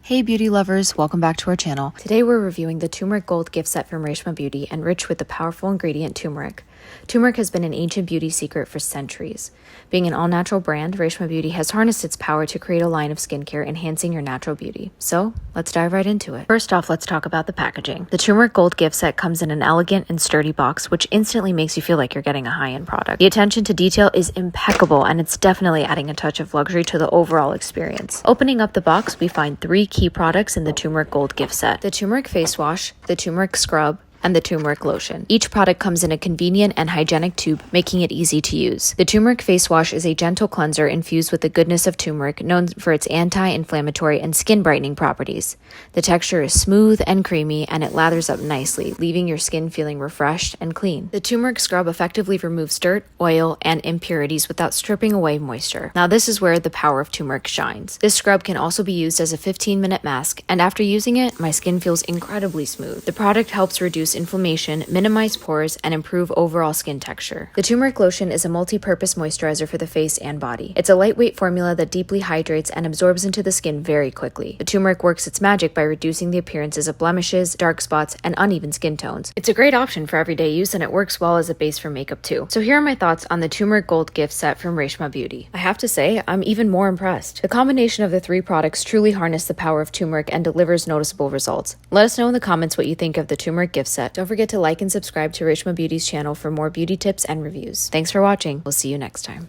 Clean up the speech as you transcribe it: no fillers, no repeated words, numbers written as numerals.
Hey beauty lovers, welcome back to our channel. Today we're reviewing the Turmeric Gold gift set from Reshma Beauty, enriched with the powerful ingredient turmeric. Turmeric has been an ancient beauty secret for centuries. Being an all-natural brand, Reshma Beauty has harnessed its power to create a line of skincare enhancing your natural beauty. So, let's dive right into it. First off, let's talk about the packaging. The Turmeric Gold gift set comes in an elegant and sturdy box, which instantly makes you feel like you're getting a high-end product. The attention to detail is impeccable, and it's definitely adding a touch of luxury to the overall experience. Opening up the box, we find three key products in the Turmeric Gold gift set: the Turmeric Face Wash, the Turmeric Scrub, and the Turmeric Lotion. Each product comes in a convenient and hygienic tube, making it easy to use. The Turmeric Face Wash is a gentle cleanser infused with the goodness of turmeric, known for its anti-inflammatory and skin brightening properties. The texture is smooth and creamy, and it lathers up nicely, leaving your skin feeling refreshed and clean. The Turmeric Scrub effectively removes dirt, oil, and impurities without stripping away moisture. Now this is where the power of turmeric shines. This scrub can also be used as a 15-minute mask, and after using it, my skin feels incredibly smooth. The product helps reduce inflammation, minimize pores, and improve overall skin texture. The Turmeric Lotion is a multi-purpose moisturizer for the face and body. It's a lightweight formula that deeply hydrates and absorbs into the skin very quickly. The turmeric works its magic by reducing the appearances of blemishes, dark spots, and uneven skin tones. It's a great option for everyday use, and it works well as a base for makeup too. So here are my thoughts on the Turmeric Gold gift set from Reshma Beauty. I have to say, I'm even more impressed. The combination of the three products truly harness the power of turmeric and delivers noticeable results. Let us know in the comments what you think of the turmeric gift set. Don't forget to like and subscribe to Reshma Beauty's channel for more beauty tips and reviews. Thanks for watching. We'll see you next time.